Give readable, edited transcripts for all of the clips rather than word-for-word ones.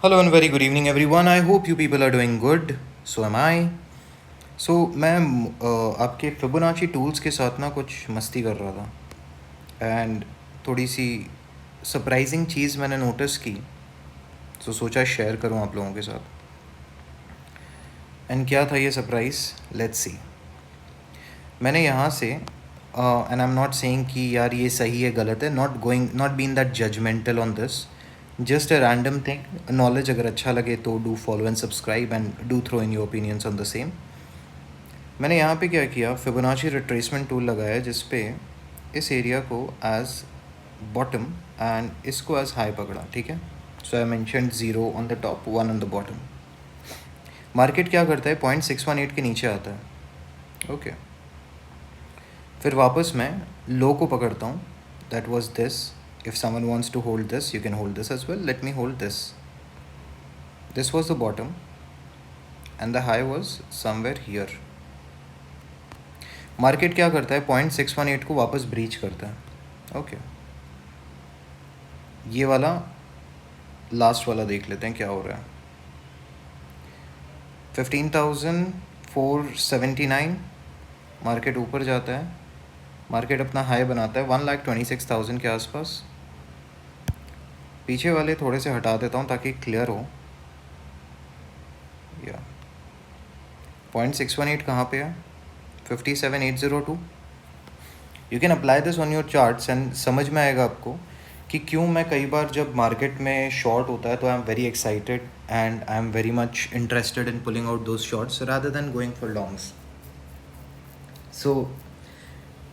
Hello and very good evening, everyone. I hope you people are doing good. So am I. So मैं आपके Fibonacci tools के साथ ना कुछ मस्ती कर रहा था एंड थोड़ी सी सरप्राइजिंग चीज़ मैंने नोटिस की, तो सोचा शेयर करूं आप लोगों के साथ। एंड क्या था ये सरप्राइज़, लेट्स सी। मैंने यहाँ से and I am not saying कि यार ये सही है गलत है, not being that judgemental on this, just a random thing. Knowledge अगर अच्छा लगे तो do follow and subscribe and do throw in your opinions on the same. मैंने यहाँ पे क्या किया, फिबोनाची रिट्रेसमेंट टूल लगाया जिस पे इस एरिया को एज बॉटम एंड इसको एज हाई पकड़ा, ठीक है। So I mentioned 0 on the top, 1 on the bottom. Market क्या करता है, 0.618 के नीचे आता है, ओके। फिर वापस मैं लो को पकड़ता हूँ, that was this. If someone wants to hold this, you can hold this as well. Let me hold this. This was the bottom and the high was somewhere here. Market क्या करता है, 0.618 को वापस ब्रीच करता है, okay. ये वाला last वाला देख लेते हैं क्या हो रहा है। 15,479 मार्केट ऊपर जाता है, मार्केट अपना हाई बनाता है 1,26,000 के आसपास। पीछे वाले थोड़े से हटा देता हूँ ताकि क्लियर हो। या 0.618 कहाँ पे है, 57,802। You can apply this on your charts and समझ में आएगा आपको कि क्यों मैं कई बार जब मार्केट में शॉर्ट होता है तो I am very excited and I am very much interested in pulling out those shorts rather than going for longs. So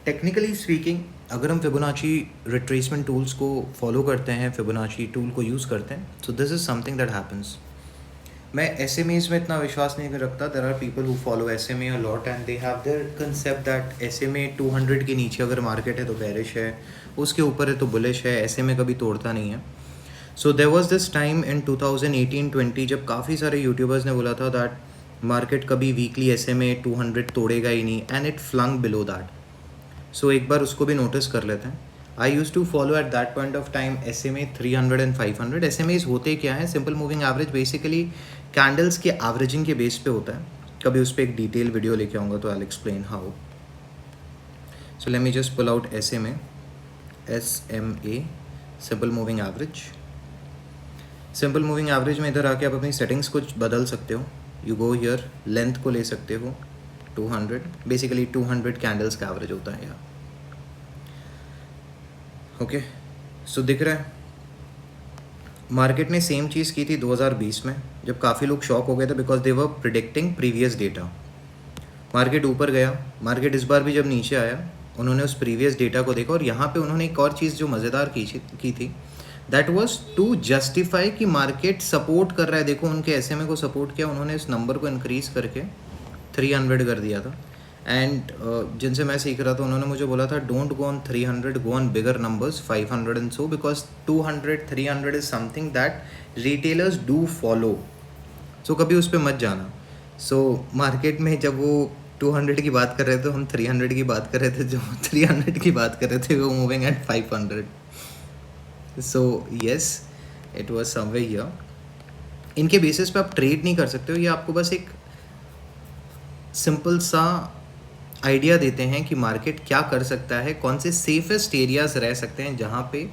technically speaking, अगर हम फिबोनाची रिट्रेसमेंट टूल्स को फॉलो करते हैं, फिबोनाची टूल को यूज़ करते हैं, so this is something that happens. मैं SMEs में इतना विश्वास नहीं रखता। There are people who follow SMA a lot and they have their concept that SMA 200 के नीचे अगर मार्केट है तो बेरिश है, उसके ऊपर है तो बुलिश है, SMA कभी तोड़ता नहीं है। So there was this time in 2018-20 जब काफ़ी सारे यूट्यूबर्स ने बोला था दैट मार्केट कभी वीकली SMA 200 तोड़ेगा ही नहीं, and it flung below that. So एक बार उसको भी नोटिस कर लेते हैं। I use to follow at that point of time SMA 300 and 500। SMAs होते क्या हैं, simple moving average, basically candles के एवरेजिंग के बेस पे होता है। कभी उस पर एक डिटेल वीडियो लेके आऊँगा तो I explain how. So let me just pull out SMA simple moving average. Simple moving average में इधर आके आप अपनी सेटिंग्स कुछ बदल सकते हो। यू गो हियर, लेंथ को ले सकते हो 200, बेसिकली 200 कैंडल्स का एवरेज होता है यहाँ, ओके। सो दिख रहा है मार्केट ने सेम चीज़ की थी 2020 में जब काफ़ी लोग शॉक हो गए थे because they were predicting previous data. Market ऊपर गया, मार्केट इस बार भी जब नीचे आया उन्होंने उस प्रीवियस डेटा को देखा, और यहाँ पे उन्होंने एक और चीज़ जो मज़ेदार की थी, दैट वाज टू जस्टिफाई कि मार्केट सपोर्ट कर रहा है। देखो उनके SMA को सपोर्ट किया, उन्होंने इस नंबर को इंक्रीज करके 300 कर दिया था। एंड जिनसे मैं सीख रहा था उन्होंने मुझे बोला था don't go on 300, go on bigger numbers 500 and so, because 200 300 is something that retailers do follow. So कभी उस पर मत जाना। सो मार्केट में जब वो 200 की बात कर रहे थे, हम 300 की बात कर रहे थे, जो 300 की बात कर रहे थे वो moving at 500। So yes, it was somewhere here. इनके बेसिस पे आप ट्रेड नहीं कर सकते हो, ये आपको बस एक सिंपल सा आइडिया देते हैं कि मार्केट क्या कर सकता है, कौन से सेफेस्ट एरियाज रह सकते हैं जहाँ पे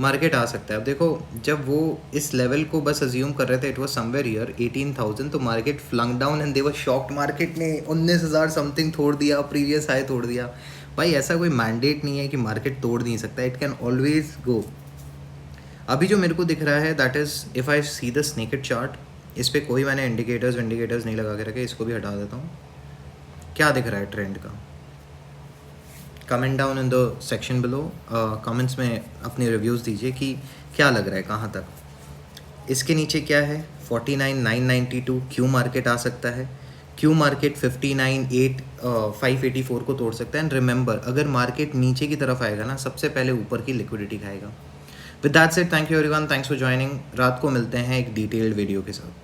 मार्केट आ सकता है। अब देखो जब वो इस लेवल को बस अज्यूम कर रहे थे, इट वाज समवेयर हियर 18,000, तो market flung down and they were shocked. Market ने 19,000 समथिंग तोड़ दिया, प्रीवियस हाई तोड़ दिया। भाई ऐसा कोई मैंडेट नहीं है कि मार्केट तोड़ नहीं सकता, इट कैन ऑलवेज गो। अभी जो मेरे को दिख रहा है that is if I see the snakehead chart, इस पर कोई मैंने इंडिकेटर्स नहीं लगा के रखे, इसको भी हटा देता हूँ। क्या दिख रहा है ट्रेंड का, comment down in the section below, comments में अपने रिव्यूज़ दीजिए कि क्या लग रहा है कहाँ तक। इसके नीचे क्या है, 49,992, क्यों मार्केट आ सकता है, क्यों मार्केट 59,584 को तोड़ सकता है। एंड रिमेंबर, अगर मार्केट नीचे की तरफ आएगा ना, सबसे पहले ऊपर की लिक्विडिटी खाएगा। With that said, thank you everyone, thanks for joining. रात को मिलते हैं एक डिटेल्ड वीडियो के साथ।